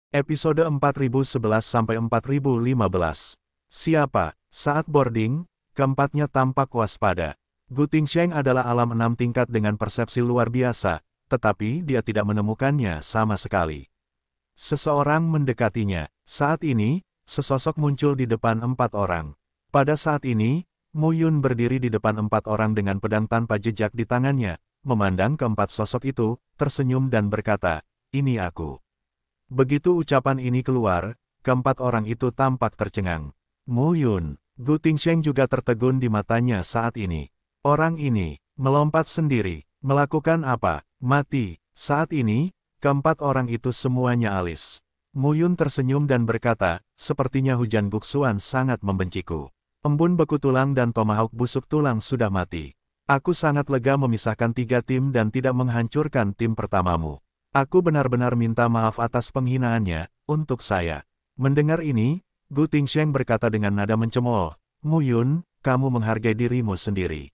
Episode 4011-4015. Siapa? Saat boarding, keempatnya tampak waspada. Gu Tingsheng adalah alam 6 tingkat dengan persepsi luar biasa, tetapi dia tidak menemukannya sama sekali. Seseorang mendekatinya. Saat ini, sesosok muncul di depan 4 orang. Pada saat ini, Mu Yun berdiri di depan 4 orang dengan pedang tanpa jejak di tangannya, memandang keempat sosok itu, tersenyum dan berkata, "Ini aku." Begitu ucapan ini keluar, keempat orang itu tampak tercengang. Mu Yun, Gu Tingsheng juga tertegun di matanya saat ini. Orang ini, melompat sendiri, melakukan apa? Mati. Saat ini, keempat orang itu semuanya alis. Mu Yun tersenyum dan berkata, "Sepertinya hujan buksuan sangat membenciku. Embun beku tulang dan tomahawk busuk tulang sudah mati. Aku sangat lega memisahkan 3 tim dan tidak menghancurkan tim pertamamu. Aku benar-benar minta maaf atas penghinaannya, untuk saya." Mendengar ini, Gu Tingsheng berkata dengan nada mencemooh, "Mu Yun, kamu menghargai dirimu sendiri."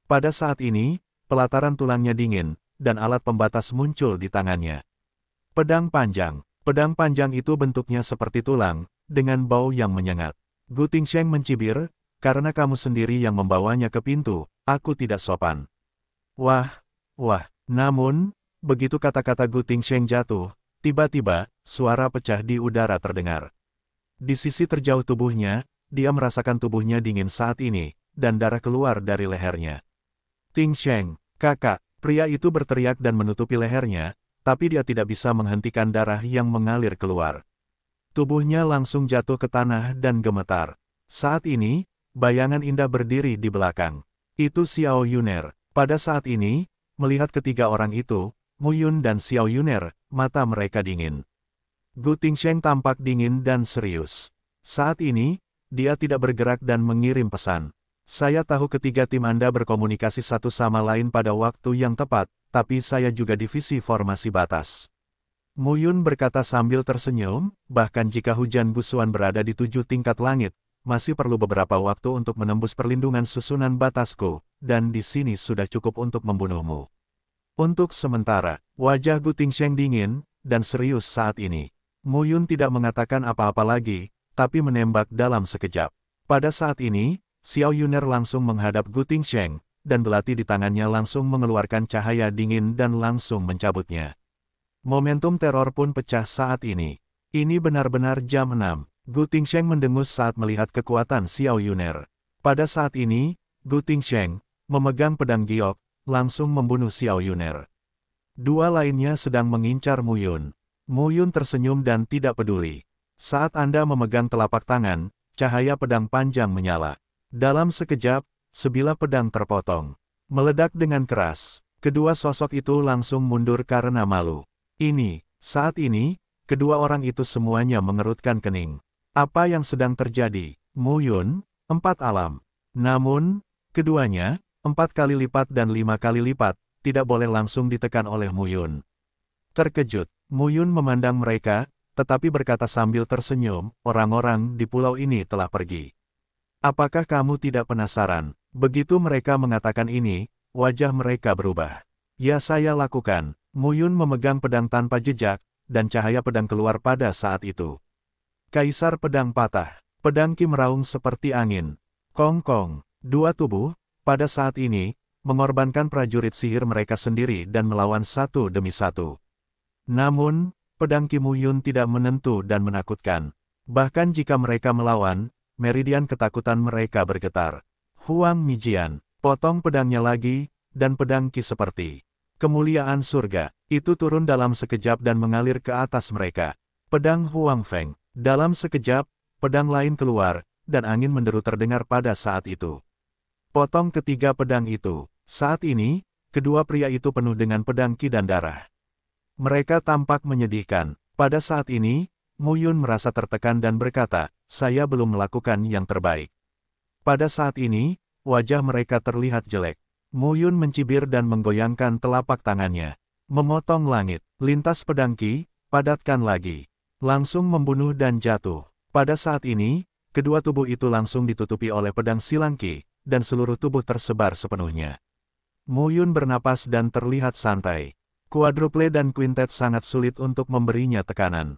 Pada saat ini, pelataran tulangnya dingin, dan alat pembatas muncul di tangannya. Pedang panjang. Pedang panjang itu bentuknya seperti tulang, dengan bau yang menyengat. Gu Tingsheng mencibir, "Karena kamu sendiri yang membawanya ke pintu, aku tidak sopan." Wah, wah, namun, begitu kata-kata Gu Tingsheng jatuh, tiba-tiba, suara pecah di udara terdengar. Di sisi terjauh tubuhnya, dia merasakan tubuhnya dingin saat ini, dan darah keluar dari lehernya. "Tingsheng, kakak!" Pria itu berteriak dan menutupi lehernya, tapi dia tidak bisa menghentikan darah yang mengalir keluar. Tubuhnya langsung jatuh ke tanah dan gemetar. Saat ini, bayangan indah berdiri di belakang. Itu Xiao Yuner. Pada saat ini, melihat ketiga orang itu, Mu Yun dan Xiao Yuner, mata mereka dingin. Gu Tingsheng tampak dingin dan serius. Saat ini, dia tidak bergerak dan mengirim pesan. "Saya tahu ketiga tim Anda berkomunikasi satu sama lain pada waktu yang tepat, tapi saya juga divisi formasi batas." Mu Yun berkata sambil tersenyum, "Bahkan jika hujan busuan berada di 7 tingkat langit, masih perlu beberapa waktu untuk menembus perlindungan susunan batasku, dan di sini sudah cukup untuk membunuhmu." Untuk sementara, wajah Gu Tingsheng dingin, dan serius saat ini. Mu Yun tidak mengatakan apa-apa lagi, tapi menembak dalam sekejap. Pada saat ini, Xiao Yuner langsung menghadap Gu Tingsheng, dan belati di tangannya langsung mengeluarkan cahaya dingin dan langsung mencabutnya. Momentum teror pun pecah saat ini. Ini benar-benar jam 6. Gu Tingsheng mendengus saat melihat kekuatan Xiao Yuner. Pada saat ini, Gu Tingsheng, memegang pedang giok, langsung membunuh Xiao Yuner. Dua lainnya sedang mengincar Mu Yun. Mu Yun tersenyum dan tidak peduli. Saat Anda memegang telapak tangan, cahaya pedang panjang menyala. Dalam sekejap, sebilah pedang terpotong. Meledak dengan keras. Kedua sosok itu langsung mundur karena malu. Saat ini, kedua orang itu semuanya mengerutkan kening. Apa yang sedang terjadi? Mu Yun, 4 alam. Namun, keduanya, 4 kali lipat dan 5 kali lipat, tidak boleh langsung ditekan oleh Mu Yun. Terkejut, Mu Yun memandang mereka, tetapi berkata sambil tersenyum, "Orang-orang di pulau ini telah pergi. Apakah kamu tidak penasaran?" Begitu mereka mengatakan ini, wajah mereka berubah. "Ya, saya lakukan." Mu Yun memegang pedang tanpa jejak, dan cahaya pedang keluar pada saat itu. Kaisar pedang patah. Pedang Qi meraung seperti angin. Kong-kong. Dua tubuh, pada saat ini, mengorbankan prajurit sihir mereka sendiri dan melawan satu demi satu. Namun, pedang Qi Mu Yun tidak menentu dan menakutkan. Bahkan jika mereka melawan, meridian ketakutan mereka bergetar. Huang Mijian, potong pedangnya lagi, dan pedang Qi seperti kemuliaan surga, itu turun dalam sekejap dan mengalir ke atas mereka. Pedang Huang Feng, dalam sekejap, pedang lain keluar, dan angin menderu terdengar pada saat itu. Potong ketiga pedang itu. Saat ini, kedua pria itu penuh dengan pedang Qi dan darah. Mereka tampak menyedihkan. Pada saat ini, Mu Yun merasa tertekan dan berkata, "Saya belum melakukan yang terbaik." Pada saat ini, wajah mereka terlihat jelek. Mu Yun mencibir dan menggoyangkan telapak tangannya. Memotong langit, lintas pedang Qi, padatkan lagi. Langsung membunuh dan jatuh. Pada saat ini, kedua tubuh itu langsung ditutupi oleh pedang silang Qi, dan seluruh tubuh tersebar sepenuhnya. Mu Yun bernapas dan terlihat santai. Quadruple dan quintet sangat sulit untuk memberinya tekanan.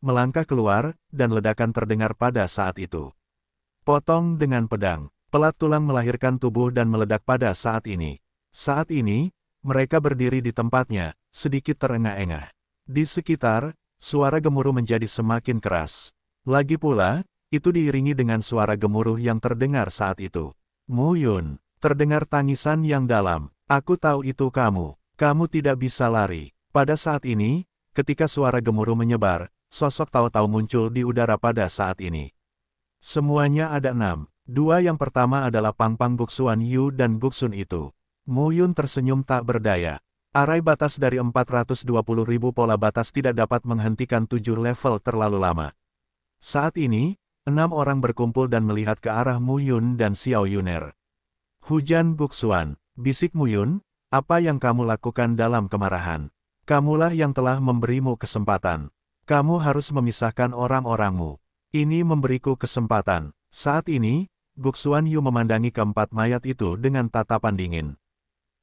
melangkah keluar, dan ledakan terdengar pada saat itu. Potong dengan pedang. Pelat tulang melahirkan tubuh dan meledak pada saat ini. Saat ini, mereka berdiri di tempatnya, sedikit terengah-engah. Di sekitar, suara gemuruh menjadi semakin keras. Lagi pula, itu diiringi dengan suara gemuruh yang terdengar saat itu. Mu Yun, terdengar tangisan yang dalam. Aku tahu itu kamu. Kamu tidak bisa lari. Pada saat ini, ketika suara gemuruh menyebar, sosok Tao Tao muncul di udara pada saat ini. Semuanya ada 6. Dua yang pertama adalah Pang Pang Guksuan Yu dan Guksun itu. Mu Yun tersenyum tak berdaya. Arai batas dari 420.000 pola batas tidak dapat menghentikan 7 level terlalu lama. Saat ini, 6 orang berkumpul dan melihat ke arah Mu Yun dan Xiao Yuner. Hujan Guksuan, bisik Mu Yun, apa yang kamu lakukan dalam kemarahan? Kamulah yang telah memberimu kesempatan. Kamu harus memisahkan orang-orangmu. Ini memberiku kesempatan. Saat ini, Guksuan Yu memandangi keempat mayat itu dengan tatapan dingin.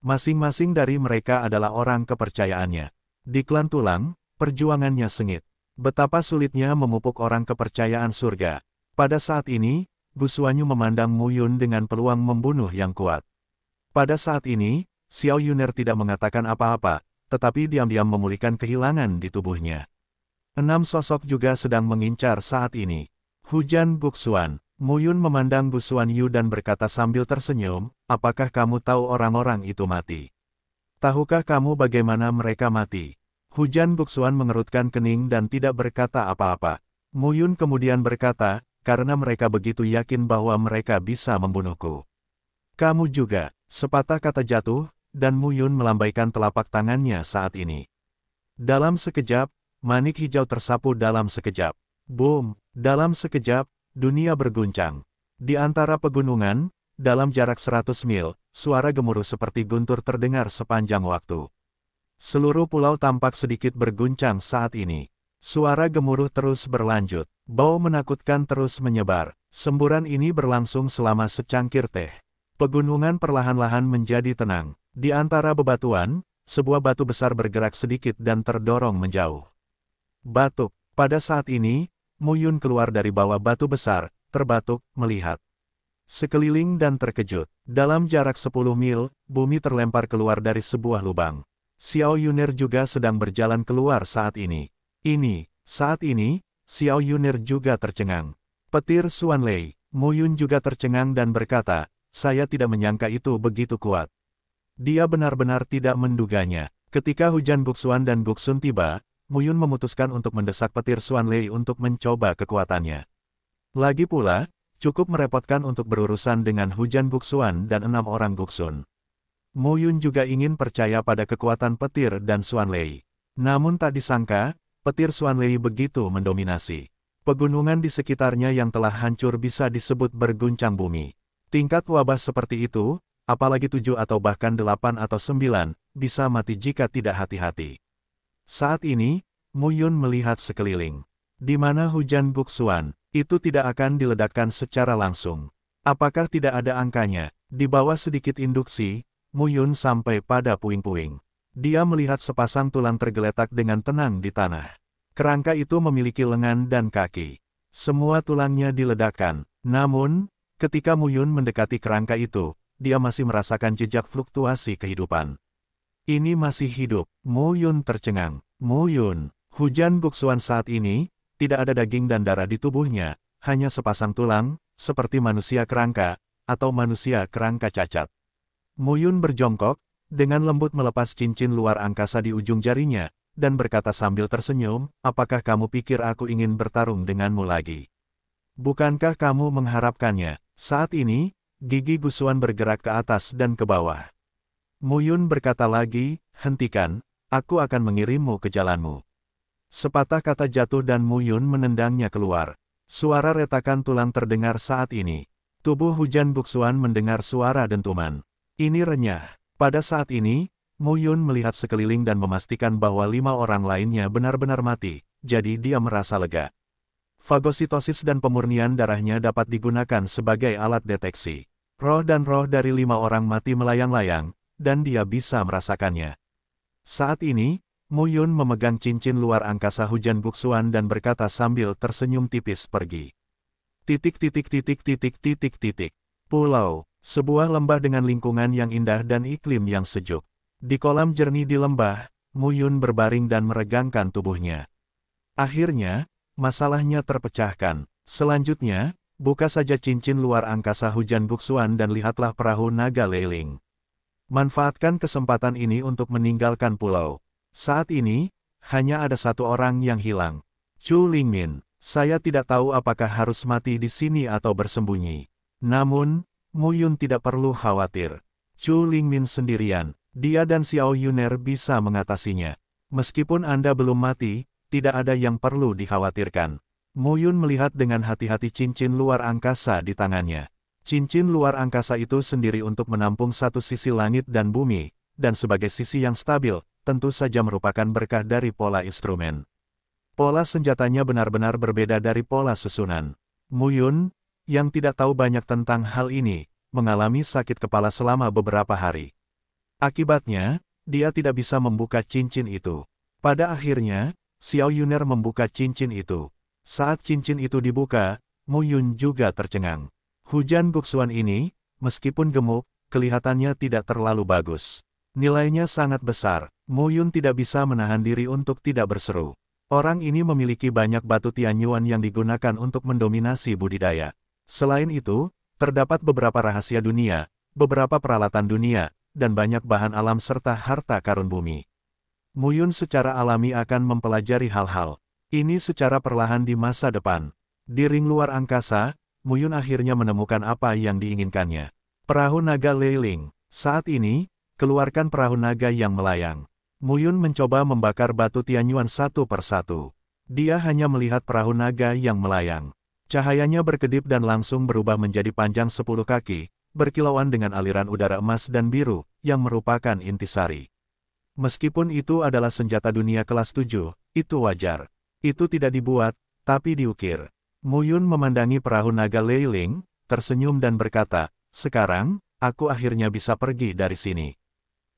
Masing-masing dari mereka adalah orang kepercayaannya. Di klan tulang, perjuangannya sengit. Betapa sulitnya memupuk orang kepercayaan surga. Pada saat ini, Guksuan Yu memandang Mu Yun dengan peluang membunuh yang kuat. Pada saat ini, Xiao Yuner tidak mengatakan apa-apa, tetapi diam-diam memulihkan kehilangan di tubuhnya. 6 sosok juga sedang mengincar saat ini. Hujan Guksuan. Mu Yun memandang Guksuan Yu dan berkata sambil tersenyum, apakah kamu tahu orang-orang itu mati? Tahukah kamu bagaimana mereka mati? Hujan Guksuan mengerutkan kening dan tidak berkata apa-apa. Mu Yun kemudian berkata, karena mereka begitu yakin bahwa mereka bisa membunuhku. Kamu juga. Sepatah kata jatuh, dan Mu Yun melambaikan telapak tangannya saat ini. Dalam sekejap, manik hijau tersapu dalam sekejap. Boom! Dalam sekejap, dunia berguncang. Di antara pegunungan, dalam jarak 100 mil, suara gemuruh seperti guntur terdengar sepanjang waktu. Seluruh pulau tampak sedikit berguncang saat ini. Suara gemuruh terus berlanjut. Bau menakutkan terus menyebar. Semburan ini berlangsung selama secangkir teh. Pegunungan perlahan-lahan menjadi tenang. Di antara bebatuan, sebuah batu besar bergerak sedikit dan terdorong menjauh. Batuk. Pada saat ini, Mu Yun keluar dari bawah batu besar, terbatuk, melihat sekeliling dan terkejut. Dalam jarak 10 mil, bumi terlempar keluar dari sebuah lubang. Xiao Yuner juga sedang berjalan keluar saat ini. Saat ini, Xiao Yuner juga tercengang. Petir Xuanlei. Mu Yun juga tercengang dan berkata, saya tidak menyangka itu begitu kuat. Dia benar-benar tidak menduganya. Ketika hujan Guksuan dan Guksun tiba, Mu Yun memutuskan untuk mendesak petir Xuanlei untuk mencoba kekuatannya. Lagi pula, cukup merepotkan untuk berurusan dengan hujan Guksuan dan 6 orang Guksun. Mu Yun juga ingin percaya pada kekuatan petir dan Xuanlei. Namun tak disangka, petir Xuanlei begitu mendominasi. Pegunungan di sekitarnya yang telah hancur bisa disebut berguncang bumi. Tingkat wabah seperti itu, apalagi 7 atau bahkan 8 atau 9, bisa mati jika tidak hati-hati. Saat ini, Mu Yun melihat sekeliling. Di mana hujan Guksuan, itu tidak akan diledakkan secara langsung. Apakah tidak ada angkanya? Di bawah sedikit induksi, Mu Yun sampai pada puing-puing. Dia melihat sepasang tulang tergeletak dengan tenang di tanah. Kerangka itu memiliki lengan dan kaki. Semua tulangnya diledakkan. Namun, ketika Mu Yun mendekati kerangka itu, dia masih merasakan jejak fluktuasi kehidupan. Ini masih hidup. Mu Yun tercengang. Mu Yun, hujan Guksuan saat ini, tidak ada daging dan darah di tubuhnya, hanya sepasang tulang, seperti manusia kerangka, atau manusia kerangka cacat. Mu Yun berjongkok, dengan lembut melepas cincin luar angkasa di ujung jarinya, dan berkata sambil tersenyum, apakah kamu pikir aku ingin bertarung denganmu lagi? Bukankah kamu mengharapkannya? Saat ini, gigi Guksuan bergerak ke atas dan ke bawah. Mu Yun berkata lagi, hentikan, aku akan mengirimmu ke jalanmu. Sepatah kata jatuh dan Mu Yun menendangnya keluar. Suara retakan tulang terdengar saat ini. Tubuh hujan Guksuan mendengar suara dentuman. Ini renyah. Pada saat ini, Mu Yun melihat sekeliling dan memastikan bahwa 5 orang lainnya benar-benar mati, jadi dia merasa lega. Fagositosis dan pemurnian darahnya dapat digunakan sebagai alat deteksi. Roh dan roh dari 5 orang mati melayang-layang, dan dia bisa merasakannya. Saat ini, Mu Yun memegang cincin luar angkasa hujan buksuan dan berkata sambil tersenyum tipis pergi. Pulau, sebuah lembah dengan lingkungan yang indah dan iklim yang sejuk. Di kolam jernih di lembah, Mu Yun berbaring dan meregangkan tubuhnya. Akhirnya, masalahnya terpecahkan. Selanjutnya, buka saja cincin luar angkasa hujan buksuan dan lihatlah perahu naga Leiling. Manfaatkan kesempatan ini untuk meninggalkan pulau. Saat ini, hanya ada satu orang yang hilang. Chu Lingmin, saya tidak tahu apakah harus mati di sini atau bersembunyi. Namun, Mu Yun tidak perlu khawatir. Chu Lingmin sendirian, dia dan Xiao Yuner bisa mengatasinya. Meskipun Anda belum mati, tidak ada yang perlu dikhawatirkan. Mu Yun melihat dengan hati-hati cincin luar angkasa di tangannya. Cincin luar angkasa itu sendiri untuk menampung satu sisi langit dan bumi, dan sebagai sisi yang stabil, tentu saja merupakan berkah dari pola instrumen. Pola senjatanya benar-benar berbeda dari pola susunan. Mu Yun, yang tidak tahu banyak tentang hal ini, mengalami sakit kepala selama beberapa hari. Akibatnya, dia tidak bisa membuka cincin itu. Pada akhirnya, Xiao Yuner membuka cincin itu. Saat cincin itu dibuka, Mu Yun juga tercengang. Hujan buksuan ini, meskipun gemuk, kelihatannya tidak terlalu bagus. Nilainya sangat besar, Mu Yun tidak bisa menahan diri untuk tidak berseru. Orang ini memiliki banyak batu Tianyuan yang digunakan untuk mendominasi budidaya. Selain itu, terdapat beberapa rahasia dunia, beberapa peralatan dunia, dan banyak bahan alam serta harta karun bumi. Mu Yun secara alami akan mempelajari hal-hal ini secara perlahan di masa depan. Di ring luar angkasa, Mu Yun akhirnya menemukan apa yang diinginkannya. Perahu naga Leiling. Saat ini, keluarkan perahu naga yang melayang. Mu Yun mencoba membakar batu Tianyuan satu persatu. Dia hanya melihat perahu naga yang melayang. Cahayanya berkedip dan langsung berubah menjadi panjang 10 kaki, berkilauan dengan aliran udara emas dan biru, yang merupakan intisari. Meskipun itu adalah senjata dunia kelas 7, itu wajar. Itu tidak dibuat, tapi diukir. Mu Yun memandangi perahu naga Leiling, tersenyum dan berkata, sekarang, aku akhirnya bisa pergi dari sini.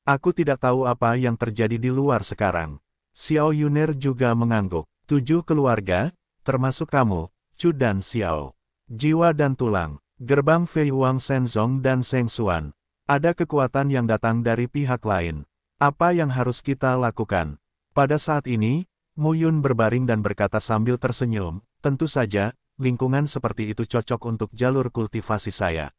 Aku tidak tahu apa yang terjadi di luar sekarang. Xiao Yuner juga mengangguk. 7 keluarga, termasuk kamu, Chu dan Xiao. Jiwa dan tulang, gerbang Fei Huang Shenzong dan Sheng Xuan. Ada kekuatan yang datang dari pihak lain. Apa yang harus kita lakukan? Pada saat ini, Mu Yun berbaring dan berkata sambil tersenyum, tentu saja, lingkungan seperti itu cocok untuk jalur kultivasi saya.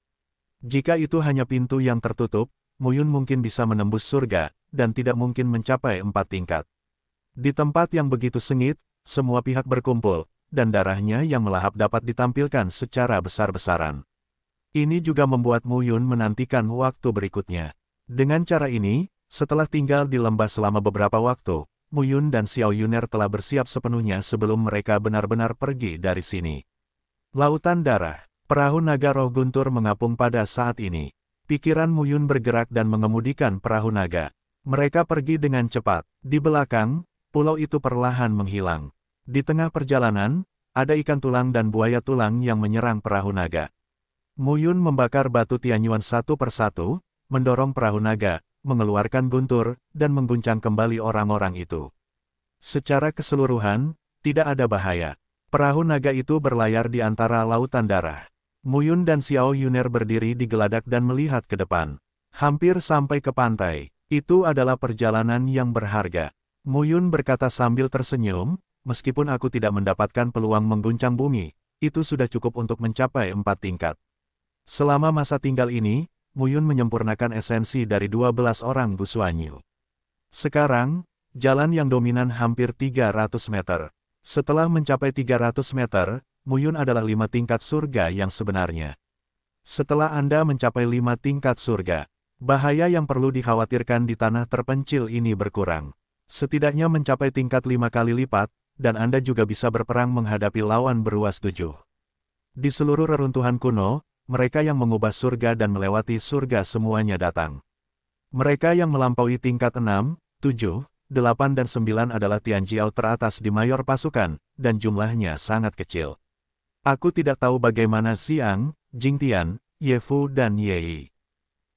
Jika itu hanya pintu yang tertutup, Mu Yun mungkin bisa menembus surga, dan tidak mungkin mencapai 4 tingkat. Di tempat yang begitu sengit, semua pihak berkumpul, dan darahnya yang melahap dapat ditampilkan secara besar-besaran. Ini juga membuat Mu Yun menantikan waktu berikutnya. Dengan cara ini, setelah tinggal di lembah selama beberapa waktu, Mu Yun dan Xiao Yuner telah bersiap sepenuhnya sebelum mereka benar-benar pergi dari sini. Lautan darah, perahu naga roh guntur mengapung pada saat ini. Pikiran Mu Yun bergerak dan mengemudikan perahu naga. Mereka pergi dengan cepat. Di belakang, pulau itu perlahan menghilang. Di tengah perjalanan, ada ikan tulang dan buaya tulang yang menyerang perahu naga. Mu Yun membakar batu Tianyuan satu persatu, mendorong perahu naga, mengeluarkan guntur, dan mengguncang kembali orang-orang itu. Secara keseluruhan, tidak ada bahaya. Perahu naga itu berlayar di antara lautan darah. Mu Yun dan Xiao Yuner berdiri di geladak dan melihat ke depan. Hampir sampai ke pantai. Itu adalah perjalanan yang berharga. Mu Yun berkata sambil tersenyum, meskipun aku tidak mendapatkan peluang mengguncang bumi, itu sudah cukup untuk mencapai 4 tingkat. Selama masa tinggal ini, Mu Yun menyempurnakan esensi dari 12 orang Gusuanyu. Sekarang, jalan yang dominan hampir 300 meter. Setelah mencapai 300 meter, Mu Yun adalah 5 tingkat surga yang sebenarnya. Setelah Anda mencapai 5 tingkat surga, bahaya yang perlu dikhawatirkan di tanah terpencil ini berkurang. Setidaknya mencapai tingkat 5 kali lipat, dan Anda juga bisa berperang menghadapi lawan beruas 7. Di seluruh reruntuhan kuno, mereka yang mengubah surga dan melewati surga semuanya datang. Mereka yang melampaui tingkat 6, 7, 8 dan 9 adalah Tianjiao teratas di mayor pasukan, dan jumlahnya sangat kecil. Aku tidak tahu bagaimana Xiang, Jingtian, Ye Fu dan Ye Yi.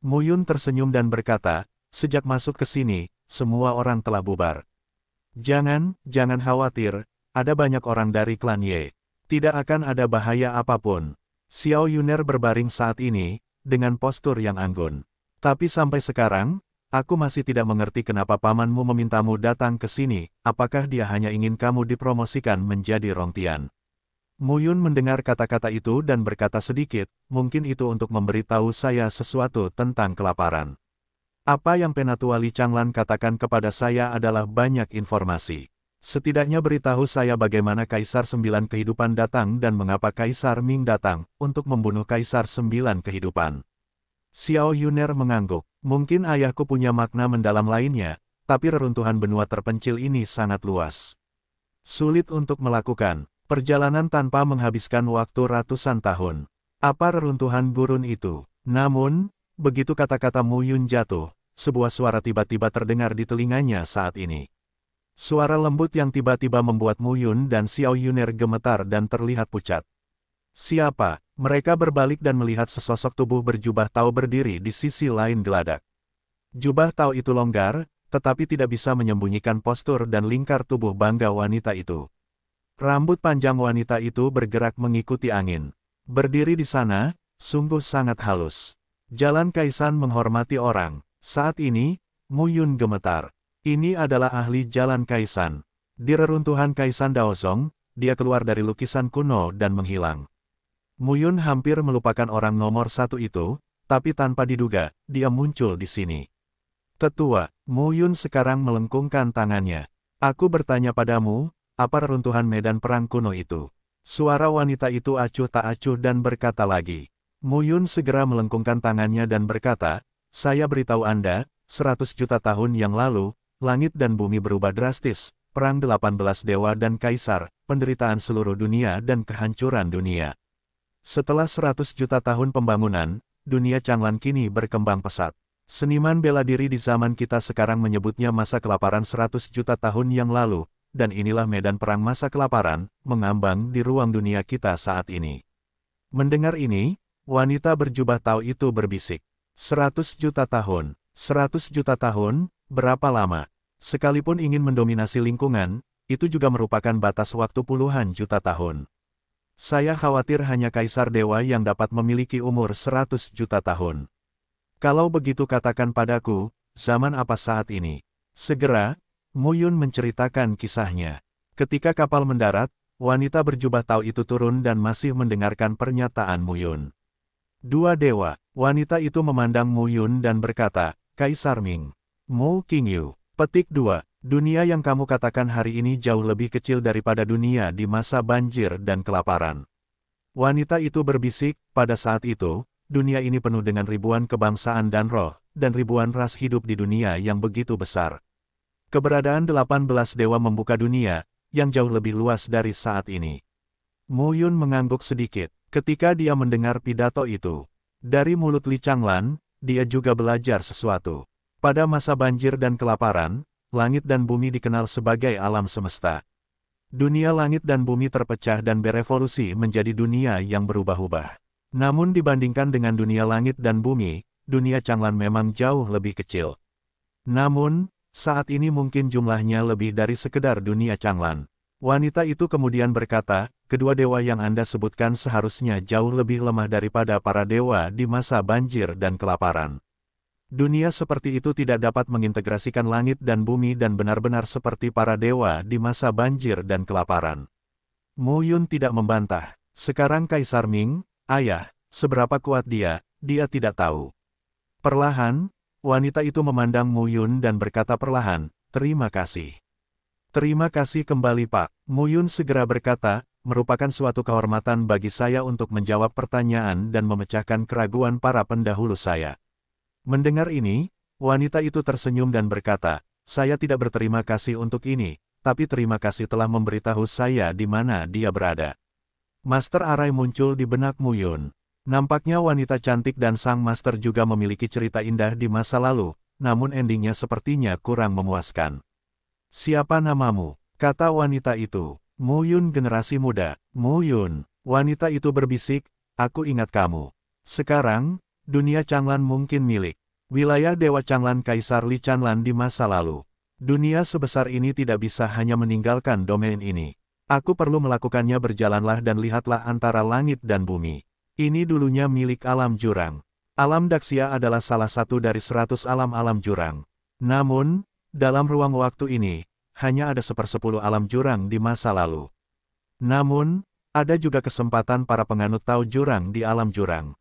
Mu Yun tersenyum dan berkata, sejak masuk ke sini, semua orang telah bubar. Jangan khawatir, ada banyak orang dari klan Ye. Tidak akan ada bahaya apapun. Xiao Yuner berbaring saat ini, dengan postur yang anggun. Tapi sampai sekarang, aku masih tidak mengerti kenapa pamanmu memintamu datang ke sini, apakah dia hanya ingin kamu dipromosikan menjadi Rongtian. Mu Yun mendengar kata-kata itu dan berkata sedikit, mungkin itu untuk memberitahu saya sesuatu tentang kelaparan. Apa yang Penatua Li Changlan katakan kepada saya adalah banyak informasi. Setidaknya beritahu saya bagaimana Kaisar 9 Kehidupan datang dan mengapa Kaisar Ming datang, untuk membunuh Kaisar 9 Kehidupan. Xiao Yuner mengangguk. Mungkin ayahku punya makna mendalam lainnya, tapi reruntuhan benua terpencil ini sangat luas. Sulit untuk melakukan perjalanan tanpa menghabiskan waktu ratusan tahun. Apa reruntuhan gurun itu? Namun, begitu kata-kata Mu Yun jatuh, sebuah suara tiba-tiba terdengar di telinganya saat ini. Suara lembut yang tiba-tiba membuat Mu Yun dan Xiao Yuner gemetar dan terlihat pucat. Siapa? Mereka berbalik dan melihat sesosok tubuh berjubah Tao berdiri di sisi lain geladak. Jubah Tao itu longgar, tetapi tidak bisa menyembunyikan postur dan lingkar tubuh bangga wanita itu. Rambut panjang wanita itu bergerak mengikuti angin. Berdiri di sana, sungguh sangat halus. Jalan Kaisan menghormati orang. Saat ini, Mu Yun gemetar. Ini adalah ahli Jalan Kaisan. Di reruntuhan Kaisan Daozong, dia keluar dari lukisan kuno dan menghilang. Mu Yun hampir melupakan orang nomor satu itu, tapi tanpa diduga, dia muncul di sini. Tetua, Mu Yun sekarang melengkungkan tangannya. Aku bertanya padamu, apa reruntuhan medan perang kuno itu? Suara wanita itu acuh tak acuh dan berkata lagi. Mu Yun segera melengkungkan tangannya dan berkata, saya beritahu Anda, 100 juta tahun yang lalu, langit dan bumi berubah drastis, perang 18 dewa dan kaisar, penderitaan seluruh dunia dan kehancuran dunia. Setelah 100 juta tahun pembangunan, dunia Changlan kini berkembang pesat. Seniman bela diri di zaman kita sekarang menyebutnya masa kelaparan 100 juta tahun yang lalu, dan inilah medan perang masa kelaparan, mengambang di ruang dunia kita saat ini. Mendengar ini, wanita berjubah Tao itu berbisik. 100 juta tahun, 100 juta tahun, berapa lama? Sekalipun ingin mendominasi lingkungan, itu juga merupakan batas waktu puluhan juta tahun. Saya khawatir hanya Kaisar Dewa yang dapat memiliki umur 100 juta tahun. Kalau begitu katakan padaku, zaman apa saat ini? Segera, Mu Yun menceritakan kisahnya. Ketika kapal mendarat, wanita berjubah Tao itu turun dan masih mendengarkan pernyataan Mu Yun. Dua dewa, wanita itu memandang Mu Yun dan berkata, Kaisar Ming. Mu Qingyu. Petik 2. Dunia yang kamu katakan hari ini jauh lebih kecil daripada dunia di masa banjir dan kelaparan. Wanita itu berbisik, pada saat itu, dunia ini penuh dengan ribuan kebangsaan dan roh, dan ribuan ras hidup di dunia yang begitu besar. Keberadaan 18 dewa membuka dunia, yang jauh lebih luas dari saat ini. Mu Yun mengangguk sedikit, ketika dia mendengar pidato itu. Dari mulut Li Changlan, dia juga belajar sesuatu. Pada masa banjir dan kelaparan, langit dan bumi dikenal sebagai alam semesta. Dunia langit dan bumi terpecah dan berevolusi menjadi dunia yang berubah-ubah. Namun dibandingkan dengan dunia langit dan bumi, dunia Changlan memang jauh lebih kecil. Namun, saat ini mungkin jumlahnya lebih dari sekedar dunia Changlan. Wanita itu kemudian berkata, kedua dewa yang Anda sebutkan seharusnya jauh lebih lemah daripada para dewa di masa banjir dan kelaparan. Dunia seperti itu tidak dapat mengintegrasikan langit dan bumi dan benar-benar seperti para dewa di masa banjir dan kelaparan. Mu Yun tidak membantah. Sekarang Kaisar Ming, ayah, seberapa kuat dia tidak tahu. Perlahan, wanita itu memandang Mu Yun dan berkata perlahan, terima kasih. Terima kasih kembali Pak. Mu Yun segera berkata, merupakan suatu kehormatan bagi saya untuk menjawab pertanyaan dan memecahkan keraguan para pendahulu saya. Mendengar ini, wanita itu tersenyum dan berkata, saya tidak berterima kasih untuk ini, tapi terima kasih telah memberitahu saya di mana dia berada. Master Arai muncul di benak Mu Yun. Nampaknya wanita cantik dan sang master juga memiliki cerita indah di masa lalu, namun endingnya sepertinya kurang memuaskan. Siapa namamu? Kata wanita itu. Mu Yun generasi muda. Mu Yun. Wanita itu berbisik, aku ingat kamu. Sekarang, dunia Changlan mungkin milik wilayah Dewa Changlan Kaisar Li Changlan di masa lalu. Dunia sebesar ini tidak bisa hanya meninggalkan domain ini. Aku perlu melakukannya. Berjalanlah dan lihatlah antara langit dan bumi. Ini dulunya milik alam jurang. Alam Daxia adalah salah satu dari 100 alam-alam jurang. Namun, dalam ruang waktu ini, hanya ada 1/10 alam jurang di masa lalu. Namun, ada juga kesempatan para penganut Tao jurang di alam jurang.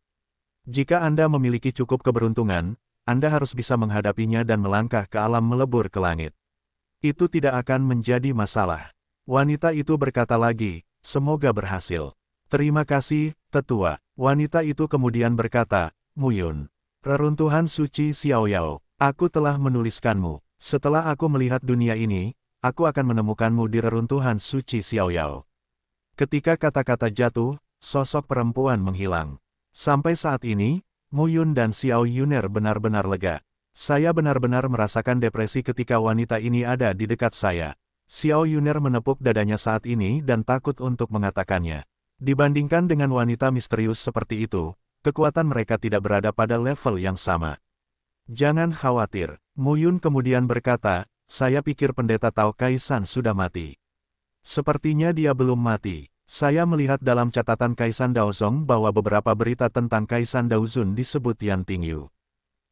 Jika Anda memiliki cukup keberuntungan, Anda harus bisa menghadapinya dan melangkah ke alam melebur ke langit. Itu tidak akan menjadi masalah. Wanita itu berkata lagi, semoga berhasil. Terima kasih, tetua. Wanita itu kemudian berkata, Muyun. Reruntuhan suci Xiaoyao, aku telah menuliskanmu. Setelah aku melihat dunia ini, aku akan menemukanmu di reruntuhan suci Xiaoyao. Ketika kata-kata jatuh, sosok perempuan menghilang. Sampai saat ini, Muyun dan Xiao Yuner benar-benar lega. Saya benar-benar merasakan depresi ketika wanita ini ada di dekat saya. Xiao Yuner menepuk dadanya saat ini dan takut untuk mengatakannya. Dibandingkan dengan wanita misterius seperti itu, kekuatan mereka tidak berada pada level yang sama. Jangan khawatir, Muyun kemudian berkata, saya pikir pendeta Tao Kaisan sudah mati. Sepertinya dia belum mati. Saya melihat dalam catatan Kaisan Daozong bahwa beberapa berita tentang Kaisan Daozun disebut Yan Tingyu.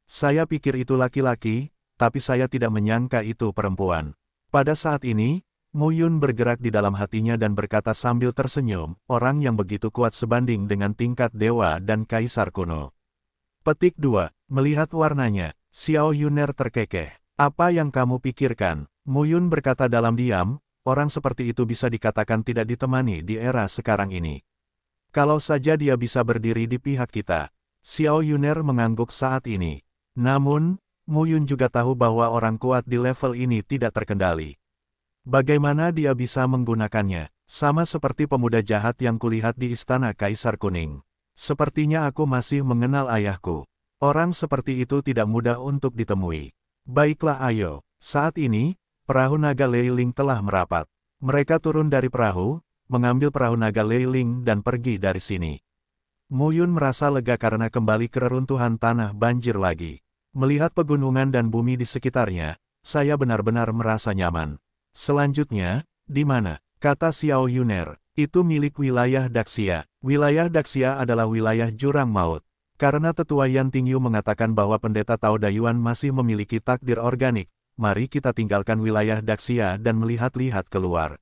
Saya pikir itu laki-laki, tapi saya tidak menyangka itu perempuan. Pada saat ini, Muyun bergerak di dalam hatinya dan berkata sambil tersenyum, orang yang begitu kuat sebanding dengan tingkat dewa dan kaisar kuno. Petik 2. Melihat warnanya, Xiao Yuner terkekeh. Apa yang kamu pikirkan? Muyun berkata dalam diam, orang seperti itu bisa dikatakan tidak ditemani di era sekarang ini. Kalau saja dia bisa berdiri di pihak kita. Xiao Yuner mengangguk saat ini. Namun, Muyun juga tahu bahwa orang kuat di level ini tidak terkendali. Bagaimana dia bisa menggunakannya? Sama seperti pemuda jahat yang kulihat di istana Kaisar Kuning. Sepertinya aku masih mengenal ayahku. Orang seperti itu tidak mudah untuk ditemui. Baiklah ayo, saat ini, perahu naga Leiling telah merapat. Mereka turun dari perahu, mengambil perahu naga Leiling dan pergi dari sini. Muyun merasa lega karena kembali ke reruntuhan tanah banjir lagi. Melihat pegunungan dan bumi di sekitarnya, saya benar-benar merasa nyaman. Selanjutnya, di mana? Kata Xiao Yuner, itu milik wilayah Daxia. Wilayah Daxia adalah wilayah jurang maut. Karena tetua Yan Tingyu mengatakan bahwa pendeta Tao Dayuan masih memiliki takdir organik, mari kita tinggalkan wilayah Daxia dan melihat-lihat keluar.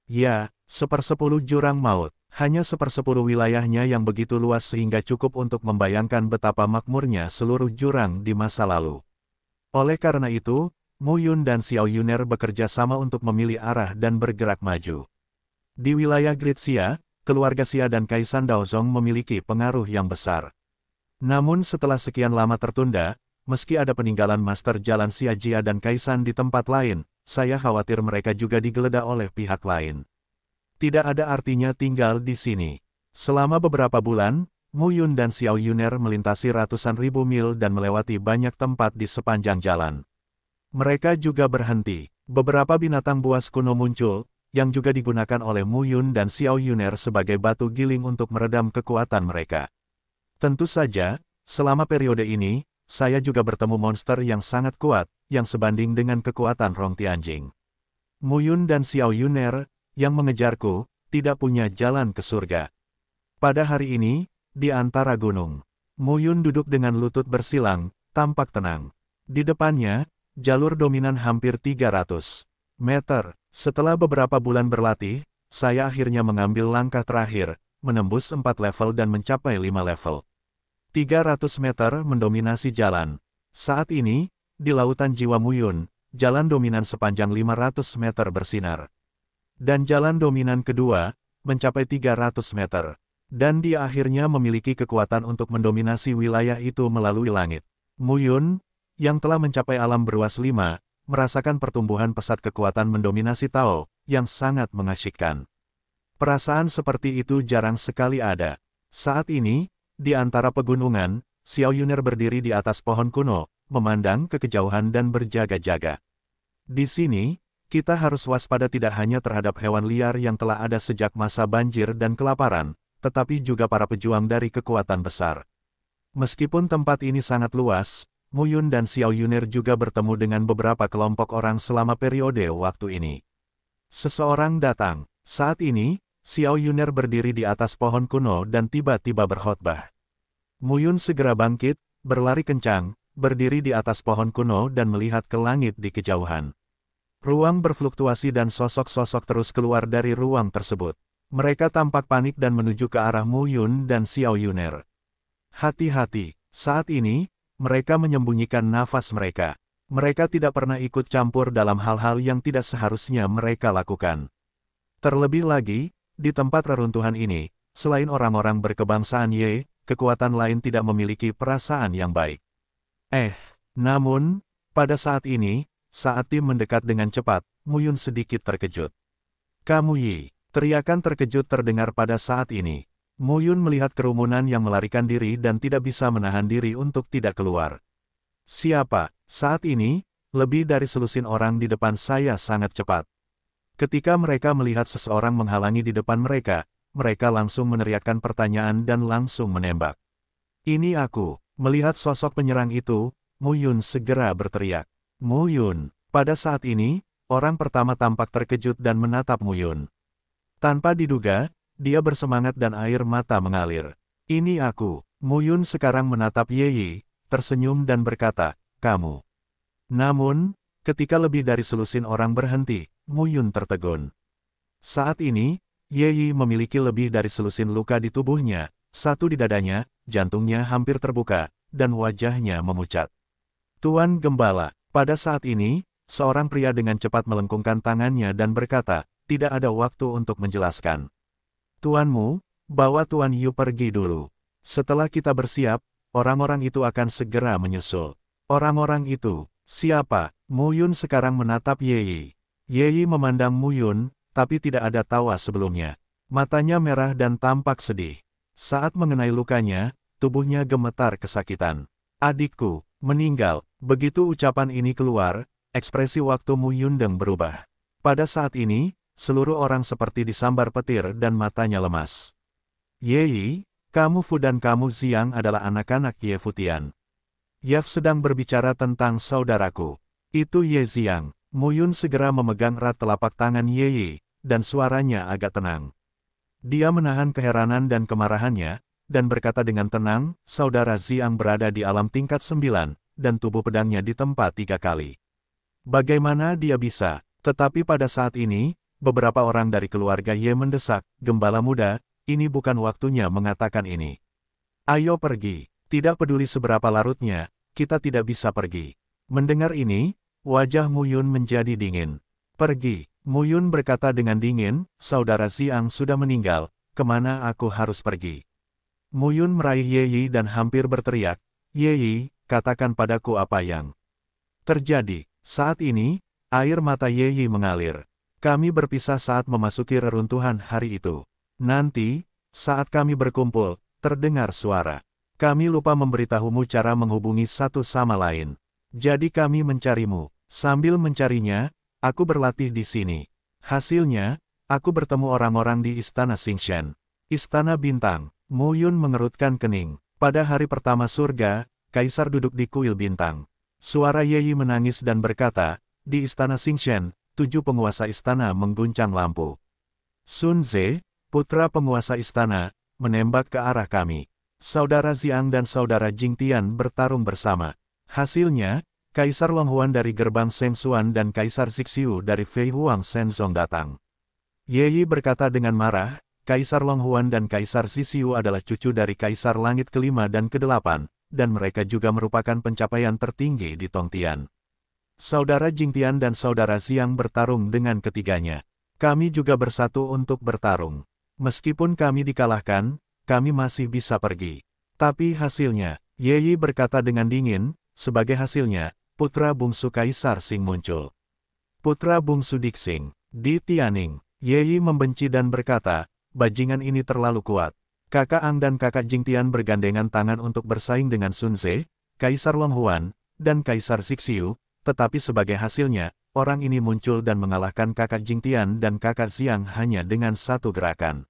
Ya, 1/10 jurang maut, hanya 1/10 wilayahnya yang begitu luas sehingga cukup untuk membayangkan betapa makmurnya seluruh jurang di masa lalu. Oleh karena itu, Muyun dan Xiao Yuner bekerja sama untuk memilih arah dan bergerak maju. Di wilayah Great Xia, keluarga Xia dan Kaisan Daozong memiliki pengaruh yang besar. Namun setelah sekian lama tertunda, meski ada peninggalan Master Jalan Xia Jia dan Kaisan di tempat lain, saya khawatir mereka juga digeledah oleh pihak lain. Tidak ada artinya tinggal di sini. Selama beberapa bulan, Muyun dan Xiao Yuner melintasi ratusan ribu mil dan melewati banyak tempat di sepanjang jalan. Mereka juga berhenti. Beberapa binatang buas kuno muncul, yang juga digunakan oleh Muyun dan Xiao Yuner sebagai batu giling untuk meredam kekuatan mereka. Tentu saja, selama periode ini, saya juga bertemu monster yang sangat kuat, yang sebanding dengan kekuatan Rong Tianjing. Muyun dan Xiao Yuner, yang mengejarku, tidak punya jalan ke surga. Pada hari ini, di antara gunung, Muyun duduk dengan lutut bersilang, tampak tenang. Di depannya, jalur dominan hampir 300 meter. Setelah beberapa bulan berlatih, saya akhirnya mengambil langkah terakhir, menembus 4 level dan mencapai 5 level. 300 meter mendominasi jalan. Saat ini, di lautan jiwa Muyun, jalan dominan sepanjang 500 meter bersinar. Dan jalan dominan kedua, mencapai 300 meter. Dan dia akhirnya memiliki kekuatan untuk mendominasi wilayah itu melalui langit. Muyun, yang telah mencapai alam beruas 5, merasakan pertumbuhan pesat kekuatan mendominasi Tao, yang sangat mengasyikkan. Perasaan seperti itu jarang sekali ada. Saat ini, di antara pegunungan, Xiao Yuner berdiri di atas pohon kuno, memandang ke kejauhan dan berjaga-jaga. Di sini, kita harus waspada tidak hanya terhadap hewan liar yang telah ada sejak masa banjir dan kelaparan, tetapi juga para pejuang dari kekuatan besar. Meskipun tempat ini sangat luas, Mu Yun dan Xiao Yun'er juga bertemu dengan beberapa kelompok orang selama periode waktu ini. Seseorang datang. Saat ini, Xiao Yun'er berdiri di atas pohon kuno dan tiba-tiba berkhotbah. Mu Yun segera bangkit, berlari kencang, berdiri di atas pohon kuno dan melihat ke langit di kejauhan. Ruang berfluktuasi dan sosok-sosok terus keluar dari ruang tersebut. Mereka tampak panik dan menuju ke arah Mu Yun dan Xiao Yun'er. Hati-hati, saat ini, mereka menyembunyikan nafas mereka. Mereka tidak pernah ikut campur dalam hal-hal yang tidak seharusnya mereka lakukan. Terlebih lagi, di tempat reruntuhan ini, selain orang-orang berkebangsaan Ye, kekuatan lain tidak memiliki perasaan yang baik. Namun, pada saat ini, saat tim mendekat dengan cepat, Mu Yun sedikit terkejut. "Kamu Yi!" Teriakan terkejut terdengar pada saat ini. Mu Yun melihat kerumunan yang melarikan diri dan tidak bisa menahan diri untuk tidak keluar. "Siapa?" Saat ini, lebih dari selusin orang di depan saya sangat cepat. Ketika mereka melihat seseorang menghalangi di depan mereka, mereka langsung meneriakkan pertanyaan dan langsung menembak. "Ini aku." Melihat sosok penyerang itu, Mu Yun segera berteriak. Mu Yun. Pada saat ini, orang pertama tampak terkejut dan menatap Mu Yun. Tanpa diduga, dia bersemangat dan air mata mengalir. "Ini aku." Mu Yun sekarang menatap Ye Yi, tersenyum dan berkata, "Kamu." Namun, ketika lebih dari selusin orang berhenti, Mu Yun tertegun. Saat ini, Ye Yi memiliki lebih dari selusin luka di tubuhnya, satu di dadanya, jantungnya hampir terbuka, dan wajahnya memucat. "Tuan Gembala." Pada saat ini, seorang pria dengan cepat melengkungkan tangannya dan berkata, "Tidak ada waktu untuk menjelaskan. Tuanmu, bawa Tuan Yu pergi dulu. Setelah kita bersiap, orang-orang itu akan segera menyusul." "Orang-orang itu, siapa?" Mu Yun sekarang menatap Ye Yi. Ye Yi memandang Mu Yun, tapi tidak ada tawa sebelumnya. Matanya merah dan tampak sedih. Saat mengenai lukanya, tubuhnya gemetar kesakitan. "Adikku, meninggal." Begitu ucapan ini keluar, ekspresi waktu Mu Yundeng berubah. Pada saat ini, seluruh orang seperti disambar petir dan matanya lemas. "Ye Yi, kamu Fu dan kamu Xiang adalah anak-anak Ye Futian. Yaf sedang berbicara tentang saudaraku. Itu Ye Xiang." Mu Yun segera memegang erat telapak tangan Ye Yi, dan suaranya agak tenang. Dia menahan keheranan dan kemarahannya, dan berkata dengan tenang, "Saudara Xiang berada di alam tingkat 9, dan tubuh pedangnya ditempa 3 kali. Bagaimana dia bisa?" Tetapi pada saat ini, beberapa orang dari keluarga Ye mendesak, "Gembala muda, ini bukan waktunya mengatakan ini. Ayo pergi. Tidak peduli seberapa larutnya, kita tidak bisa pergi." Mendengar ini, wajah Mu Yun menjadi dingin. "Pergi." Mu Yun berkata dengan dingin, "Saudara Xiang sudah meninggal, kemana aku harus pergi?" Mu Yun meraih Ye Yi dan hampir berteriak, "Ye Yi, katakan padaku apa yang terjadi." Saat ini, air mata Ye Yi mengalir. "Kami berpisah saat memasuki reruntuhan hari itu. Nanti, saat kami berkumpul, terdengar suara. Kami lupa memberitahumu cara menghubungi satu sama lain. Jadi kami mencarimu. Sambil mencarinya, aku berlatih di sini. Hasilnya, aku bertemu orang-orang di Istana Xingshan. Istana Bintang." Mu Yun mengerutkan kening. Pada hari pertama surga, Kaisar duduk di kuil bintang. Suara Ye Yi menangis dan berkata, "Di Istana Xingshan, 7 penguasa istana mengguncang lampu. Sun Ze, putra penguasa istana, menembak ke arah kami. Saudara Xiang dan saudara Jingtian bertarung bersama. Hasilnya, Kaisar Longhuan dari gerbang Sheng Xuan dan Kaisar Zixiu dari Fei Huang Shenzong datang." Ye Yi berkata dengan marah, "Kaisar Longhuan dan Kaisar Zixiu adalah cucu dari Kaisar Langit ke-5 dan ke-8, dan mereka juga merupakan pencapaian tertinggi di Tongtian. Saudara Jingtian dan saudara Xiang bertarung dengan ketiganya. Kami juga bersatu untuk bertarung. Meskipun kami dikalahkan, kami masih bisa pergi. Tapi hasilnya," Ye Yi berkata dengan dingin, "sebagai hasilnya, putra bungsu Kaisar Xing muncul. Putra bungsu Dixing, di Tianning." Ye Yi membenci dan berkata, "Bajingan ini terlalu kuat." Kakak Ang dan kakak Jingtian bergandengan tangan untuk bersaing dengan Sun Ze, Kaisar Longhuan, dan Kaisar Zixiu, tetapi sebagai hasilnya, orang ini muncul dan mengalahkan kakak Jingtian dan kakak Xiang hanya dengan satu gerakan.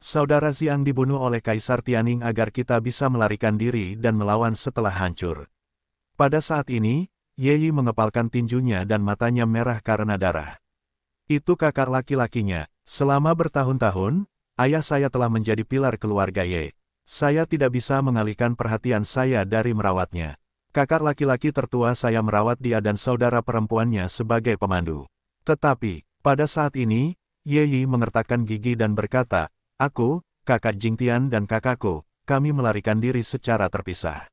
Saudara Xiang dibunuh oleh Kaisar Tianning agar kita bisa melarikan diri dan melawan setelah hancur. Pada saat ini, Ye Yi mengepalkan tinjunya dan matanya merah karena darah. Itu kakak laki-lakinya. Selama bertahun-tahun, ayah saya telah menjadi pilar keluarga Ye. Saya tidak bisa mengalihkan perhatian saya dari merawatnya. Kakak laki-laki tertua saya merawat dia dan saudara perempuannya sebagai pemandu. Tetapi, pada saat ini, Ye Yi mengertakkan gigi dan berkata, aku, kakak Jingtian dan kakakku, kami melarikan diri secara terpisah.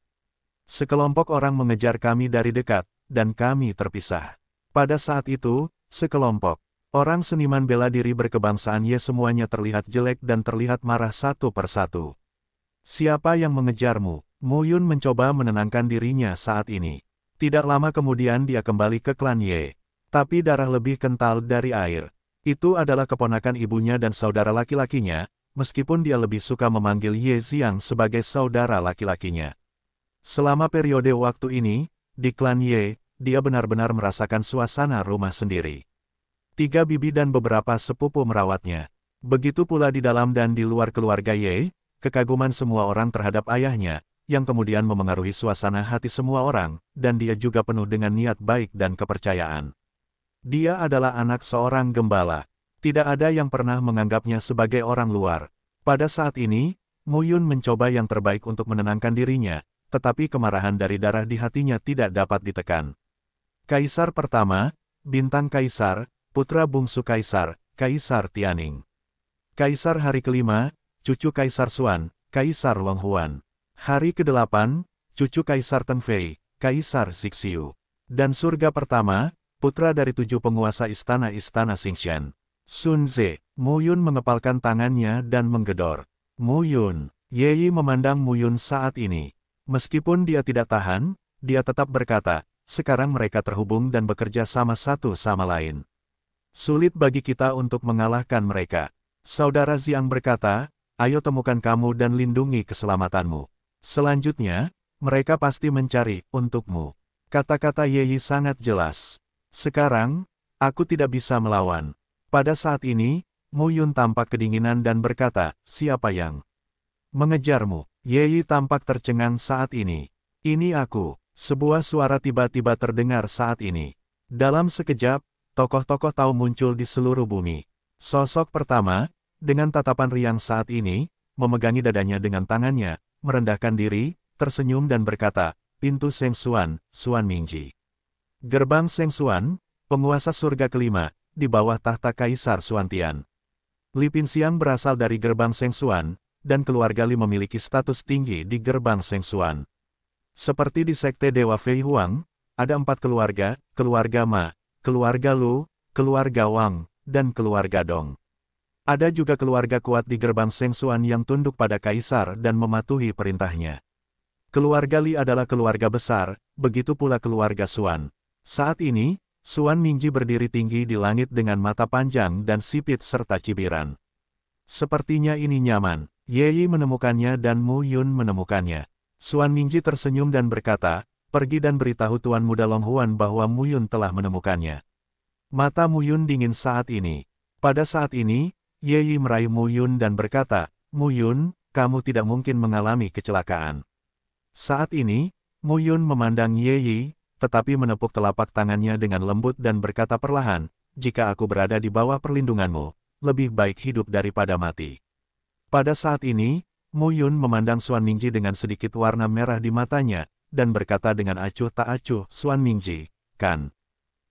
Sekelompok orang mengejar kami dari dekat, dan kami terpisah. Pada saat itu, sekelompok orang seniman bela diri berkebangsaan Ye semuanya terlihat jelek dan terlihat marah satu persatu. Siapa yang mengejarmu? Mu Yun mencoba menenangkan dirinya saat ini. Tidak lama kemudian dia kembali ke klan Ye. Tapi darah lebih kental dari air. Itu adalah keponakan ibunya dan saudara laki-lakinya, meskipun dia lebih suka memanggil Ye Xiang sebagai saudara laki-lakinya. Selama periode waktu ini, di klan Ye, dia benar-benar merasakan suasana rumah sendiri. 3 bibi dan beberapa sepupu merawatnya. Begitu pula di dalam dan di luar keluarga Ye, kekaguman semua orang terhadap ayahnya, yang kemudian memengaruhi suasana hati semua orang, dan dia juga penuh dengan niat baik dan kepercayaan. Dia adalah anak seorang gembala. Tidak ada yang pernah menganggapnya sebagai orang luar. Pada saat ini, Mu Yun mencoba yang terbaik untuk menenangkan dirinya, tetapi kemarahan dari darah di hatinya tidak dapat ditekan. Kaisar pertama, bintang kaisar, putra bungsu kaisar, Kaisar Tianning. Kaisar hari kelima, cucu Kaisar Xuan, Kaisar Long Huan. Hari ke-8, cucu Kaisar Teng Fei, Kaisar Sixiu. Dan surga pertama, putra dari 7 penguasa istana-istana Xingshan. Sun Ze. Mu Yun mengepalkan tangannya dan menggedor. Mu Yun. Ye Yi memandang Mu Yun saat ini. Meskipun dia tidak tahan, dia tetap berkata, sekarang mereka terhubung dan bekerja sama satu sama lain. Sulit bagi kita untuk mengalahkan mereka. Saudara Xiang berkata, ayo temukan kamu dan lindungi keselamatanmu. Selanjutnya, mereka pasti mencari untukmu. Kata-kata Ye Yi sangat jelas. Sekarang, aku tidak bisa melawan. Pada saat ini, Mu Yun tampak kedinginan dan berkata, siapa yang mengejarmu? Ye Yi tampak tercengang saat ini. Ini aku. Sebuah suara tiba-tiba terdengar saat ini. Dalam sekejap, tokoh-tokoh Tao muncul di seluruh bumi. Sosok pertama, dengan tatapan riang saat ini, memegangi dadanya dengan tangannya, merendahkan diri, tersenyum dan berkata, pintu Sheng Xuan, Xuan Mingji. Gerbang Sheng Xuan, penguasa surga kelima, di bawah tahta Kaisar Xuantian. Li Pinxiang berasal dari gerbang Sheng Xuan, dan keluarga Li memiliki status tinggi di gerbang Sheng Xuan. Seperti di sekte Dewa Fei Huang, ada 4 keluarga, keluarga Ma, keluarga Lu, keluarga Wang, dan keluarga Dong. Ada juga keluarga kuat di gerbang Sheng Xuan yang tunduk pada kaisar dan mematuhi perintahnya. Keluarga Li adalah keluarga besar, begitu pula keluarga Xuan. Saat ini, Xuan Mingji berdiri tinggi di langit dengan mata panjang dan sipit serta cibiran. Sepertinya ini nyaman. Ye Yi menemukannya dan Mu Yun menemukannya. Xuan Mingji tersenyum dan berkata, pergi dan beritahu Tuan Muda Long Huan bahwa Mu Yun telah menemukannya. Mata Mu Yun dingin saat ini. Pada saat ini, Ye Yi meraih Mu Yun dan berkata, Mu Yun, kamu tidak mungkin mengalami kecelakaan. Saat ini, Mu Yun memandang Ye Yi, tetapi menepuk telapak tangannya dengan lembut dan berkata perlahan, jika aku berada di bawah perlindunganmu, lebih baik hidup daripada mati. Pada saat ini, Mu Yun memandang Xuan Mingji dengan sedikit warna merah di matanya, dan berkata dengan acuh tak acuh, Xuan Mingji, kan?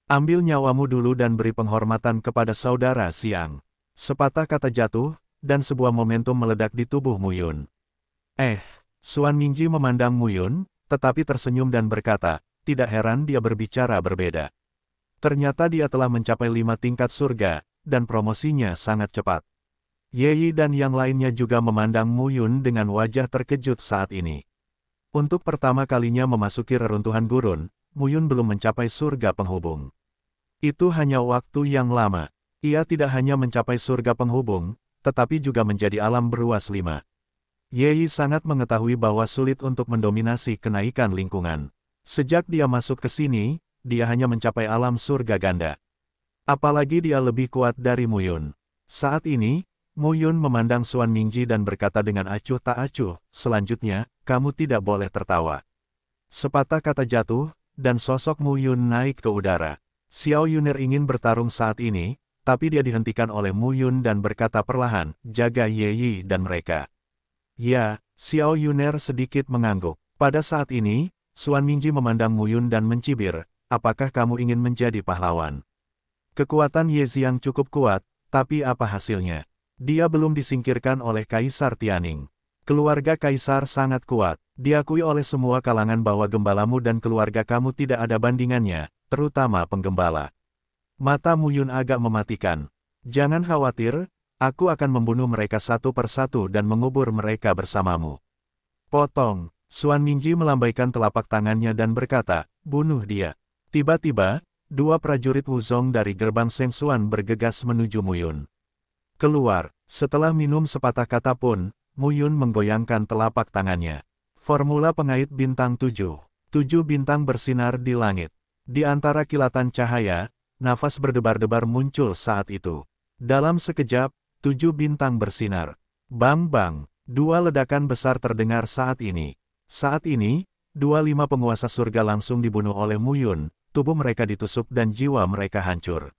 Ambil nyawamu dulu dan beri penghormatan kepada saudara Xiang. Sepatah kata jatuh, dan sebuah momentum meledak di tubuh Mu Yun. Xuan Mingji memandang Mu Yun, tetapi tersenyum dan berkata, tidak heran dia berbicara berbeda. Ternyata dia telah mencapai 5 tingkat surga, dan promosinya sangat cepat. Ye Yi dan yang lainnya juga memandang Mu Yun dengan wajah terkejut saat ini. Untuk pertama kalinya memasuki reruntuhan gurun, Mu Yun belum mencapai surga penghubung. Itu hanya waktu yang lama. Ia tidak hanya mencapai surga penghubung, tetapi juga menjadi alam beruas 5. Ye Yi sangat mengetahui bahwa sulit untuk mendominasi kenaikan lingkungan. Sejak dia masuk ke sini, dia hanya mencapai alam surga ganda. Apalagi dia lebih kuat dari Mu Yun. Saat ini, Mu Yun memandang Xuan Mingji dan berkata dengan acuh tak acuh, selanjutnya, kamu tidak boleh tertawa. Sepatah kata jatuh, dan sosok Mu Yun naik ke udara. Xiao Yuner ingin bertarung saat ini, tapi dia dihentikan oleh Mu Yun dan berkata perlahan, jaga Ye Yi dan mereka. Ya, Xiao Yuner sedikit mengangguk. Pada saat ini, Xuan Mingji memandang Mu Yun dan mencibir, apakah kamu ingin menjadi pahlawan? Kekuatan Ye Xiang cukup kuat, tapi apa hasilnya? Dia belum disingkirkan oleh Kaisar Tianning. Keluarga Kaisar sangat kuat, diakui oleh semua kalangan bahwa gembalamu dan keluarga kamu tidak ada bandingannya, terutama penggembala. Mata Mu Yun agak mematikan. Jangan khawatir, aku akan membunuh mereka satu persatu dan mengubur mereka bersamamu. Potong. Xuan Mingji melambaikan telapak tangannya dan berkata, bunuh dia. Tiba-tiba, dua prajurit Wuzong dari gerbang Seng Xuan bergegas menuju Mu Yun. Keluar. Setelah minum sepatah kata pun, Mu Yun menggoyangkan telapak tangannya. Formula pengait bintang 7. 7 bintang bersinar di langit. Di antara kilatan cahaya, nafas berdebar-debar muncul saat itu. Dalam sekejap, 7 bintang bersinar. Bang-bang, dua ledakan besar terdengar saat ini. Saat ini, 25 penguasa surga langsung dibunuh oleh Mu Yun, tubuh mereka ditusuk dan jiwa mereka hancur.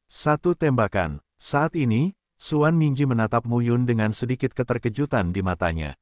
Satu tembakan. Saat ini, Xuan Mingji menatap Mu Yun dengan sedikit keterkejutan di matanya.